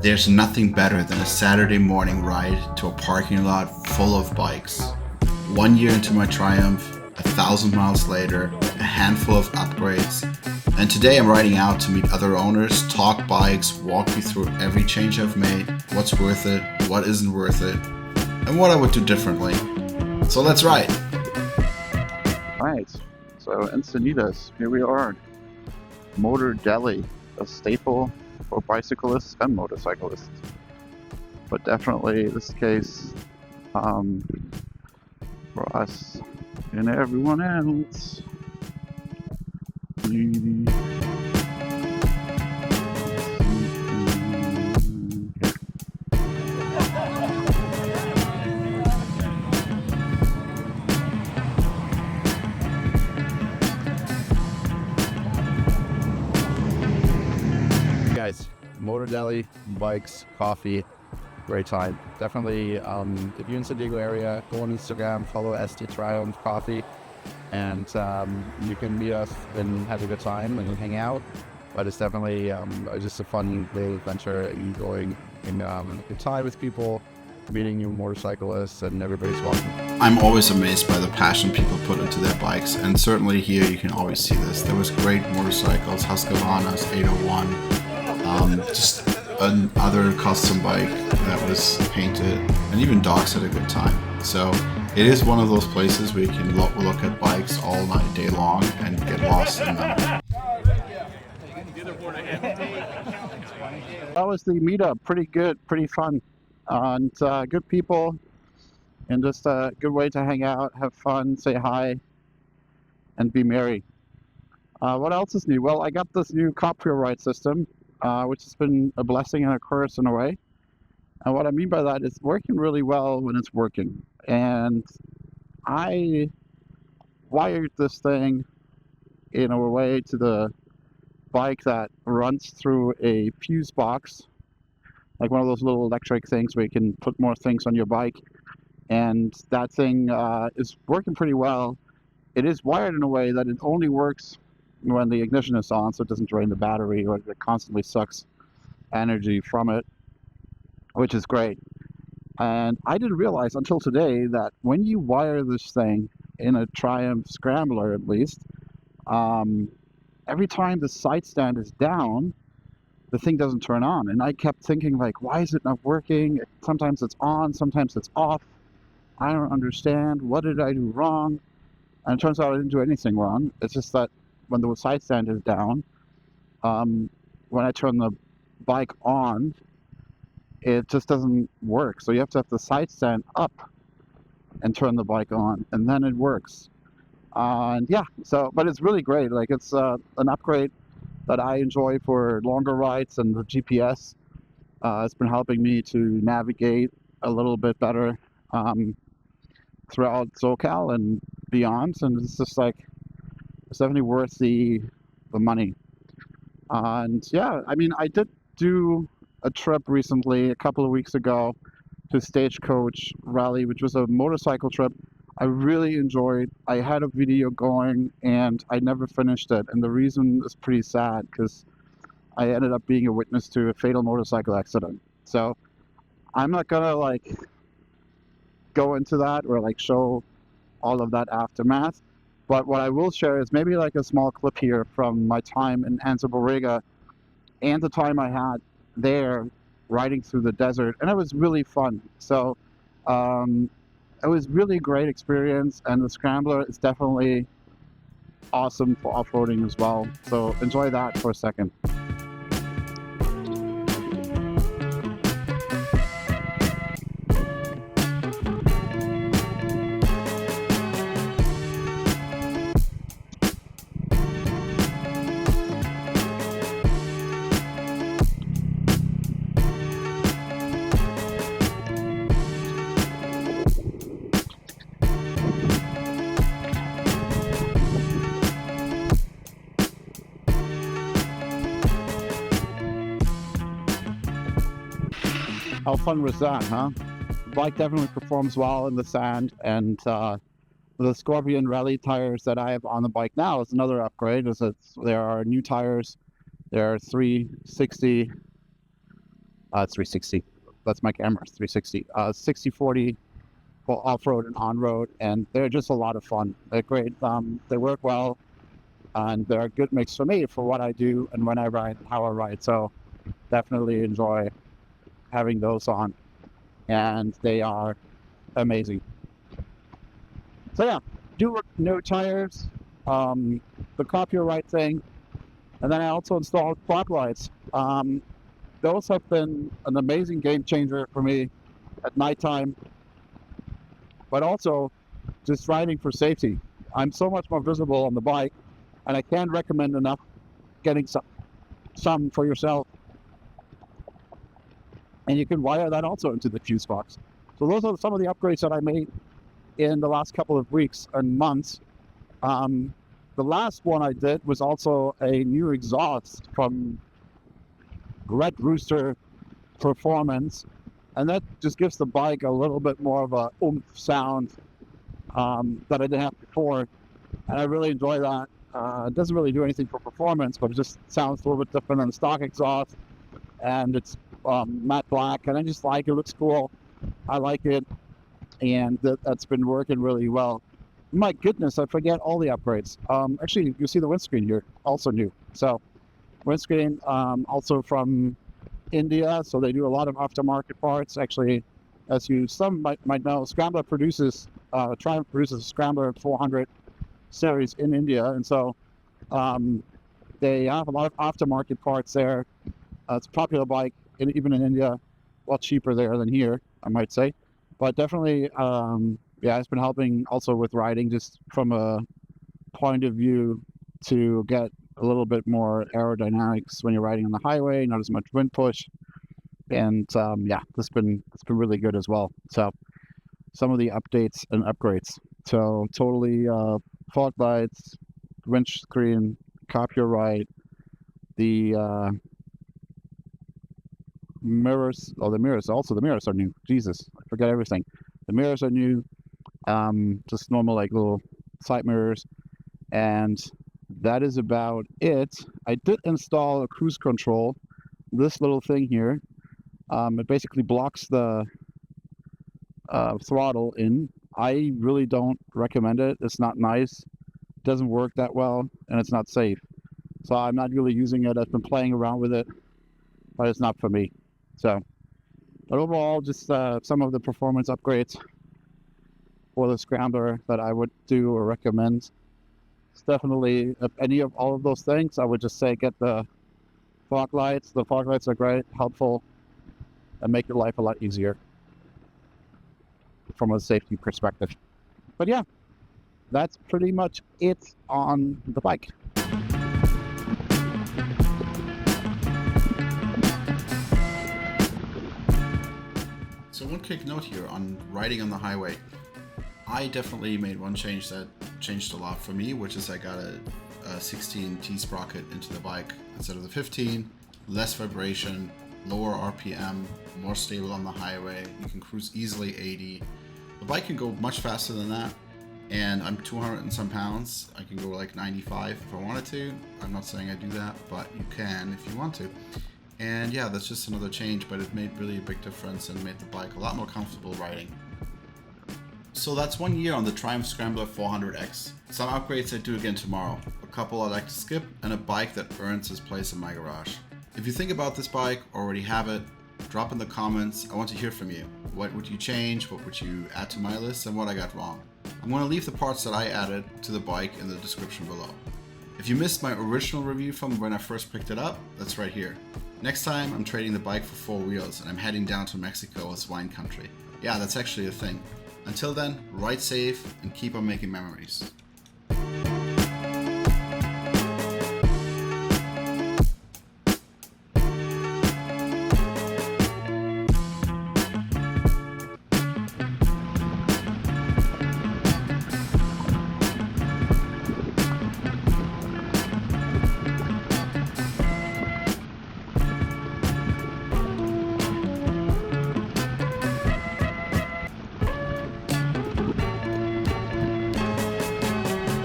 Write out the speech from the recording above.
There's nothing better than a Saturday morning ride to a parking lot full of bikes. 1 year into my Triumph, 1,000 miles later, a handful of upgrades, and today I'm riding out to meet other owners, talk bikes, walk you through every change I've made, what's worth it, what isn't worth it, and what I would do differently. So let's ride! Right, so Encinitas, here we are. Moto Deli, a staple for bicyclists and motorcyclists. But definitely this case, for us and everyone else. Guys, Moto Deli, bikes, coffee, great time. Definitely, if you're in San Diego area, go on Instagram, follow ST Triumph Coffee, and you can meet us and have a good time and hang out. But it's definitely just a fun little adventure, enjoying a good time with people, meeting new motorcyclists, and everybody's welcome. I'm always amazed by the passion people put into their bikes, and certainly here you can always see this. There was great motorcycles, Husqvarna's 801, just another custom bike that was painted, and even dogs had a good time. So it is one of those places where you can look at bikes all night, day long, and get lost in them. That was the meetup. Pretty good, pretty fun, and good people, and just a good way to hang out, have fun, say hi, and be merry. What else is new? Well, I got this new copyright system, which has been a blessing and a curse in a way. And what I mean by that is working really well when it's working. And I wired this thing in a way to the bike that runs through a fuse box, like one of those little electric things where you can put more things on your bike. And that thing is working pretty well. It is wired in a way that it only works when the ignition is on, so it doesn't drain the battery or it constantly sucks energy from it, which is great. And I didn't realize until today that when you wire this thing in a Triumph Scrambler, at least, every time the side stand is down, the thing doesn't turn on. And I kept thinking, like, why is it not working? Sometimes it's on, sometimes it's off. I don't understand. What did I do wrong? And it turns out I didn't do anything wrong. It's just that when the side stand is down, when I turn the bike on, it just doesn't work. So you have to have the side stand up and turn the bike on, and then it works. And yeah, but it's really great. Like, it's an upgrade that I enjoy for longer rides, and the GPS has been helping me to navigate a little bit better throughout SoCal and beyond. And it's just like, it's definitely worth the money. And yeah, I mean, I did do a trip recently, a couple of weeks ago, to Stagecoach Rally, which was a motorcycle trip I really enjoyed. I had a video going and I never finished it, and the reason is pretty sad because I ended up being a witness to a fatal motorcycle accident. So I'm not gonna like go into that or like show all of that aftermath, but what I will share is maybe like a small clip here from my time in Anza Borrega and the time I had there riding through the desert, and it was really fun. So it was really a great experience, and the Scrambler is definitely awesome for off-roading as well. So enjoy that for a second. How fun was that, huh? The bike definitely performs well in the sand, and the Scorpion Rally tires that I have on the bike now is another upgrade. There are new tires. There are 360 360. That's my camera, 360. 60/40 for off-road and on-road, and they're just a lot of fun. They're great. They work well, and they're a good mix for me for what I do and when I ride, how I ride. So definitely enjoy having those on, and they are amazing. So yeah, do no tires, the copyright thing, and then I also installed fog lights. Those have been an amazing game changer for me at nighttime, but also just riding for safety. I'm so much more visible on the bike, and I can't recommend enough getting some for yourself. And you can wire that also into the fuse box. So those are some of the upgrades that I made in the last couple of weeks and months. The last one I did was also a new exhaust from Rooster Performance, and that just gives the bike a little bit more of a oomph sound that I didn't have before, and I really enjoy that. It doesn't really do anything for performance, but it just sounds a little bit different than the stock exhaust, and it's matte black, and I just like it. Looks cool. I like it, and that's been working really well. My goodness, I forget all the upgrades. Actually, you see the windscreen here, also new. So windscreen, also from India, so they do a lot of aftermarket parts. Actually, as some might know, Scrambler produces, Triumph produces a Scrambler 400 series in India, and so they have a lot of aftermarket parts there. It's a popular bike, even in India, a lot cheaper there than here, I might say. But definitely, yeah, it's been helping also with riding, just from a point of view to get a little bit more aerodynamics when you're riding on the highway, not as much wind push, and yeah, it's been really good as well. So some of the updates and upgrades. So totally fog lights, windscreen, copyright, the mirrors. Oh, the mirrors are new. Jesus, I forget everything. The mirrors are new. Just normal like little side mirrors, and that is about it. I did install a cruise control, this little thing here. It basically blocks the throttle in. I really don't recommend it. It's not nice. It doesn't work that well, and it's not safe. So I'm not really using it. I've been playing around with it, but it's not for me. So, but overall, just some of the performance upgrades for the Scrambler that I would do or recommend. It's definitely, if any of all of those things, I would just say get the fog lights. The fog lights are great, helpful, and make your life a lot easier from a safety perspective. But yeah, that's pretty much it on the bike. So one quick note here on riding on the highway. I definitely made one change that changed a lot for me, which is I got a 16 T sprocket into the bike instead of the 15. Less vibration, lower RPM, more stable on the highway. You can cruise easily 80. The bike can go much faster than that, and I'm 200 and some pounds. I can go like 95 if I wanted to. I'm not saying I do that, but you can if you want to. And yeah, that's just another change, but it made really a big difference and made the bike a lot more comfortable riding. So that's 1 year on the Triumph Scrambler 400X. Some upgrades I do again tomorrow, a couple I like to skip, and a bike that earns its place in my garage. If you think about this bike or already have it, drop in the comments. I want to hear from you. What would you change? What would you add to my list? And what I got wrong? I'm going to leave the parts that I added to the bike in the description below. If you missed my original review from when I first picked it up, that's right here. Next time I'm trading the bike for 4 wheels and I'm heading down to Mexico as wine country. Yeah, that's actually a thing. Until then, ride safe and keep on making memories.